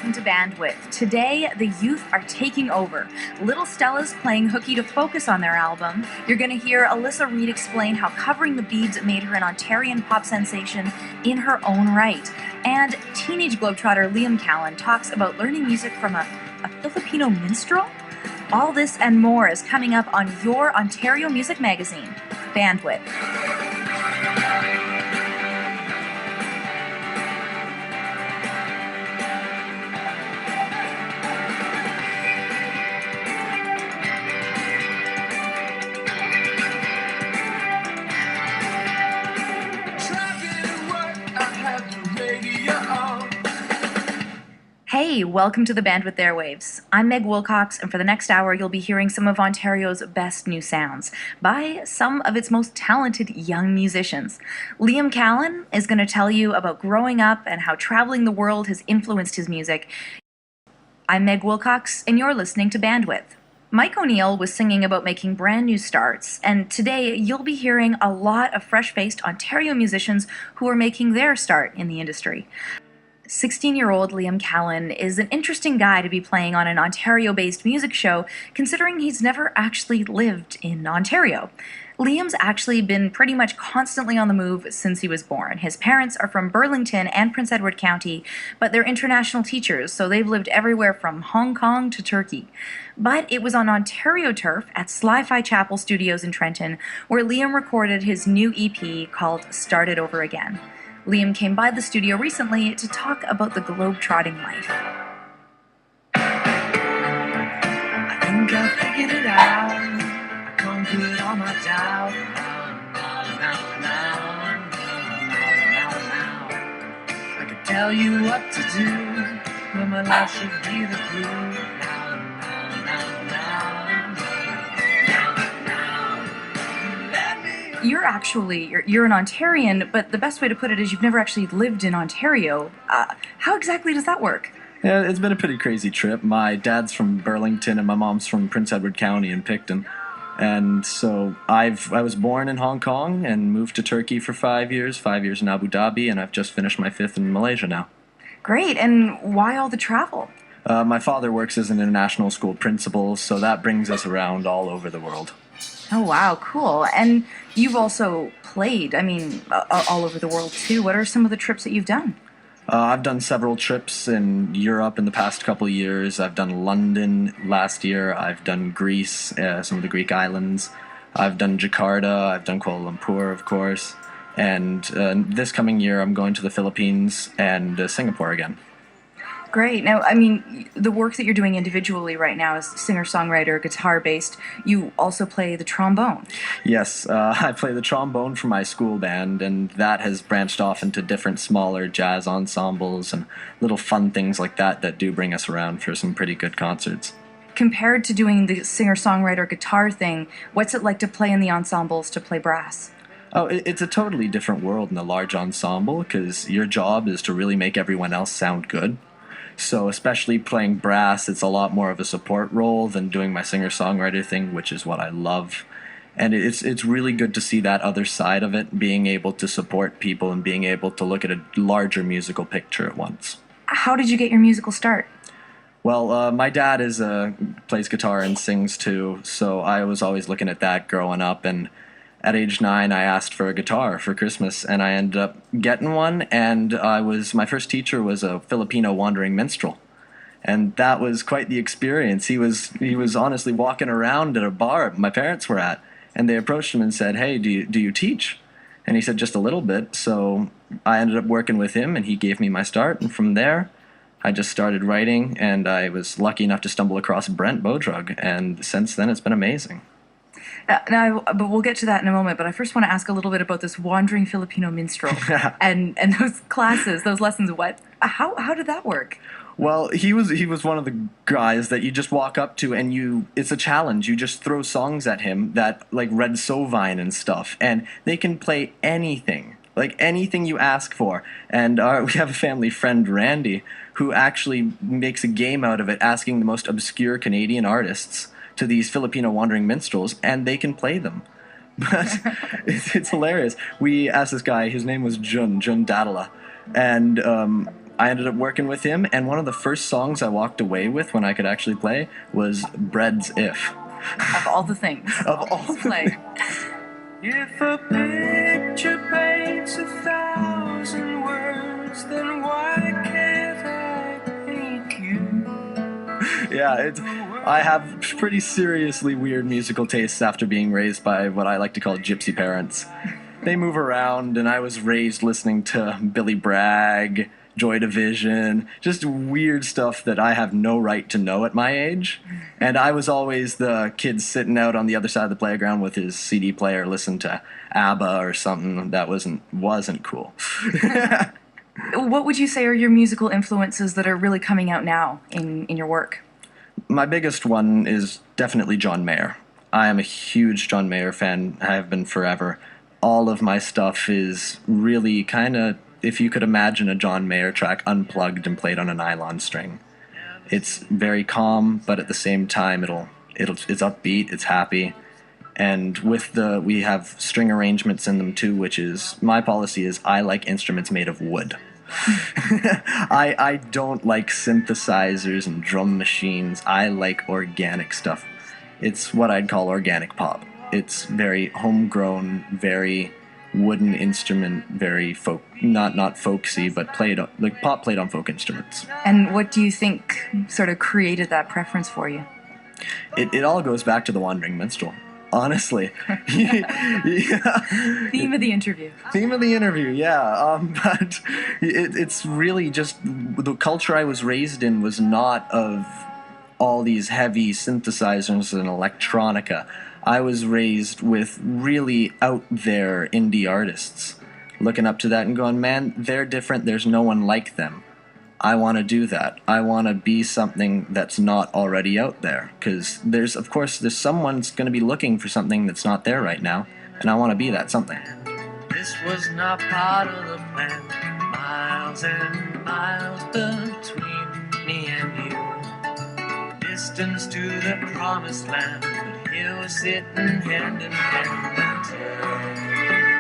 welcome to Bandwidth. Today, the youth are taking over. Little Stella's playing hooky to focus on their album. You're going to hear Alyssa Reed explain how covering the beads made her an Ontarian pop sensation in her own right. And teenage globetrotter Liam Callan talks about learning music from a Filipino minstrel. All this and more is coming up on your Ontario Music Magazine, Bandwidth. Hey, welcome to the Bandwidth Airwaves. I'm Meg Wilcox, and for the next hour you'll be hearing some of Ontario's best new sounds by some of its most talented young musicians. Liam Callan is going to tell you about growing up and how traveling the world has influenced his music. I'm Meg Wilcox, and you're listening to Bandwidth. Mike O'Neill was singing about making brand new starts, and today you'll be hearing a lot of fresh-faced Ontario musicians who are making their start in the industry. 16-year-old Liam Callan is an interesting guy to be playing on an Ontario-based music show, considering he's never actually lived in Ontario. Liam's actually been pretty much constantly on the move since he was born. His parents are from Burlington and Prince Edward County, but they're international teachers, so they've lived everywhere from Hong Kong to Turkey. But it was on Ontario turf at Sli-Fi Chapel Studios in Trenton where Liam recorded his new EP called Start It Over Again. Liam came by the studio recently to talk about the globe-trotting life. I think I figured it out. I conquered all my doubt. Now. I could tell you what to do, but my life should be the clue. You're an Ontarian, but the best way to put it is you've never actually lived in Ontario. How exactly does that work? Yeah, it's been a pretty crazy trip. My dad's from Burlington and my mom's from Prince Edward County in Picton. And so I was born in Hong Kong and moved to Turkey for 5 years in Abu Dhabi, and I've just finished my 5th in Malaysia now. Great, and why all the travel? My father works as an international school principal, so that brings us around all over the world. Oh, wow, cool. And you've also played, all over the world too. What are some of the trips that you've done? I've done several trips in Europe in the past couple of years. I've done London last year. I've done Greece, some of the Greek islands. I've done Jakarta. I've done Kuala Lumpur, of course. And this coming year, I'm going to the Philippines and Singapore again. Great. Now, the work that you're doing individually right now is singer-songwriter, guitar-based. You also play the trombone. Yes, I play the trombone for my school band, and that has branched off into different smaller jazz ensembles and little fun things like that do bring us around for some pretty good concerts. Compared to doing the singer-songwriter guitar thing, what's it like to play in the ensembles, to play brass? Oh, it's a totally different world in a large ensemble, because your job is to really make everyone else sound good. So especially playing brass, it's a lot more of a support role than doing my singer-songwriter thing, which is what I love. And it's really good to see that other side of it, being able to support people and being able to look at a larger musical picture at once. How did you get your musical start? Well, my dad plays guitar and sings too, so I was always looking at that growing up, and at age 9, I asked for a guitar for Christmas, and I ended up getting one, and my first teacher was a Filipino wandering minstrel. And that was quite the experience. He was honestly walking around at a bar my parents were at, and they approached him and said, "Hey, do you teach?" And he said, "Just a little bit." So I ended up working with him, and he gave me my start, and from there, I just started writing, and I was lucky enough to stumble across Brent Bodrug, and since then it's been amazing. But we'll get to that in a moment. But I first want to ask a little bit about this wandering Filipino minstrel and those classes, those lessons. How did that work? Well, he was one of the guys that you just walk up to and it's a challenge. You just throw songs at him that like Red Sovine and stuff, and they can play anything. Like anything you ask for. And we have a family friend, Randy, who actually makes a game out of it, asking the most obscure Canadian artists to these Filipino wandering minstrels, and they can play them. But it's hilarious. We asked this guy, his name was Jun Dadala, and I ended up working with him, and one of the first songs I walked away with when I could actually play was Bread's If. Of all the things. Of all the Play. If a picture paints 1,000 words, then why can't I paint you? Yeah, I have pretty seriously weird musical tastes after being raised by what I like to call gypsy parents. They move around, and I was raised listening to Billy Bragg, Joy Division, just weird stuff that I have no right to know at my age. And I was always the kid sitting out on the other side of the playground with his CD player listening to ABBA or something that wasn't cool. What would you say are your musical influences that are really coming out now in your work? My biggest one is definitely John Mayer. I am a huge John Mayer fan. I have been forever. All of my stuff is really kind of, if you could imagine a John Mayer track unplugged and played on a nylon string. It's very calm, but at the same time it's upbeat, it's happy. And we have string arrangements in them too, which is, my policy is I like instruments made of wood. I don't like synthesizers and drum machines. I like organic stuff. It's what I'd call organic pop. It's very homegrown, very wooden instrument, very folk, not folksy, but like pop played on folk instruments. And what do you think sort of created that preference for you? It all goes back to the Wandering Minstrel. Honestly. Yeah. Theme of the interview. Theme of the interview, yeah. But it's really just the culture I was raised in was not of all these heavy synthesizers and electronica. I was raised with really out there indie artists, looking up to that and going, man, they're different. There's no one like them. I want to do that. I want to be something that's not already out there. Because there's someone's going to be looking for something that's not there right now. And I want to be that something. This was not part of the plan. Miles and miles between me and you. Distance to the promised land. But here we're sitting hand in hand until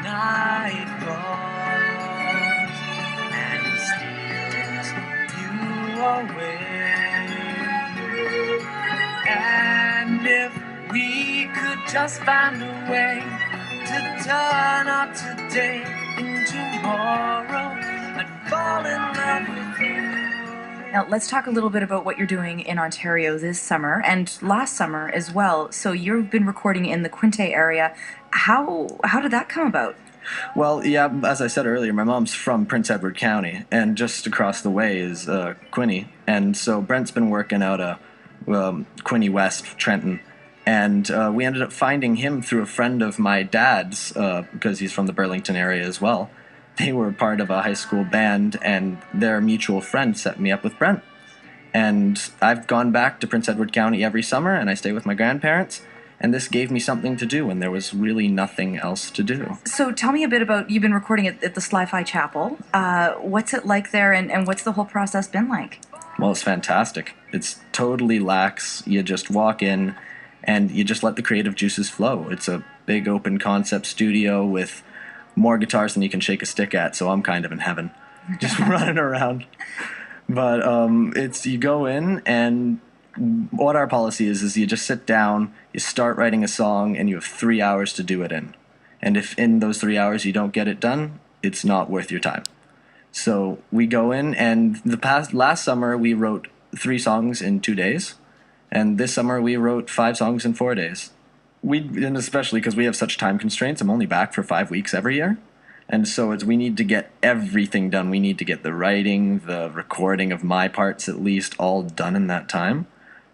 night falls and steals you away. And if we could just find a way to turn our today into tomorrow, I'd fall in love with you. Now, let's talk a little bit about what you're doing in Ontario this summer and last summer as well. So you've been recording in the Quinte area. How did that come about? Well, yeah, as I said earlier, my mom's from Prince Edward County, and just across the way is Quinte. And so Brent's been working out of Quinte West, Trenton. And we ended up finding him through a friend of my dad's, because he's from the Burlington area as well. They were part of a high school band, and their mutual friend set me up with Brent. And I've gone back to Prince Edward County every summer, and I stay with my grandparents. And this gave me something to do when there was really nothing else to do. So tell me a bit about, you've been recording at the Sly-Fi Chapel. What's it like there, and what's the whole process been like? Well, it's fantastic. It's totally lax. You just walk in, and you just let the creative juices flow. It's a big open concept studio with more guitars than you can shake a stick at, so I'm kind of in heaven, just running around. But you go in, and what our policy is you just sit down, you start writing a song, and you have 3 hours to do it in. And if in those 3 hours you don't get it done, it's not worth your time. So we go in, and last summer we wrote 3 songs in 2 days, and this summer we wrote 5 songs in 4 days. And especially because we have such time constraints, I'm only back for 5 weeks every year. And so we need to get everything done. We need to get the writing, the recording of my parts at least, all done in that time.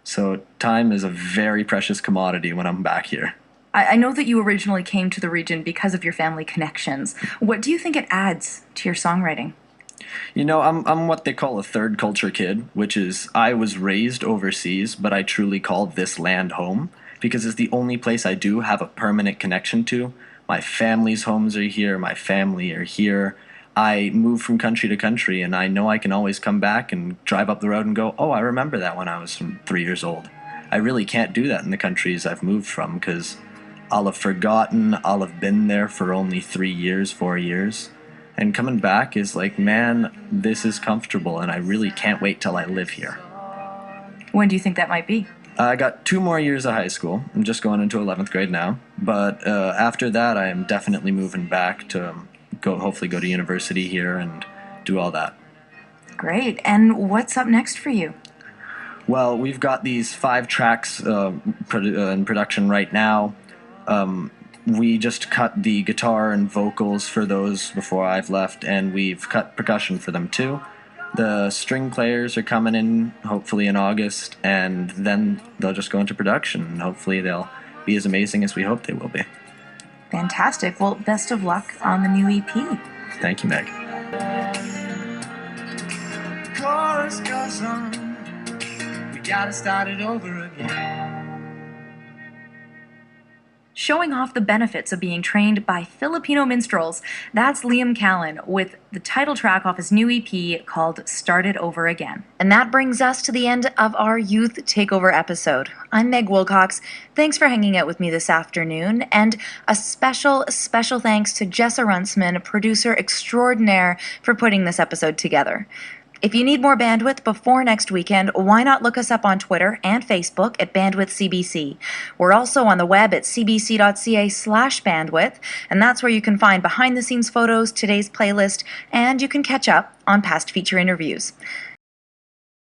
So time is a very precious commodity when I'm back here. I know that you originally came to the region because of your family connections. What do you think it adds to your songwriting? You know, I'm what they call a third culture kid, which is I was raised overseas, but I truly call this land home, because it's the only place I do have a permanent connection to. My family's homes are here, my family are here. I move from country to country, and I know I can always come back and drive up the road and go, oh, I remember that when I was 3 years old. I really can't do that in the countries I've moved from, because I'll have forgotten, I'll have been there for only 3 years, 4 years. And coming back is like, man, this is comfortable, and I really can't wait till I live here. When do you think that might be? I got 2 more years of high school. I'm just going into 11th grade now. But after that, I am definitely moving back to hopefully go to university here and do all that. Great. And what's up next for you? Well, we've got these 5 tracks in production right now. We just cut the guitar and vocals for those before I've left, and we've cut percussion for them too. The string players are coming in hopefully in August, and then they'll just go into production, and hopefully they'll be as amazing as we hope they will be. Fantastic. Well, best of luck on the new EP. Thank you, Meg. Chorus goes on. We gotta start it over again. Showing off the benefits of being trained by Filipino minstrels, that's Liam Callan with the title track off his new EP called Start It Over Again. And that brings us to the end of our Youth Takeover episode. I'm Meg Wilcox. Thanks for hanging out with me this afternoon, and a special thanks to Jessa Runtsman, producer extraordinaire, for putting this episode together. If you need more bandwidth before next weekend, why not look us up on Twitter and Facebook at BandwidthCBC. We're also on the web at cbc.ca/bandwidth, and that's where you can find behind-the-scenes photos, today's playlist, and you can catch up on past feature interviews.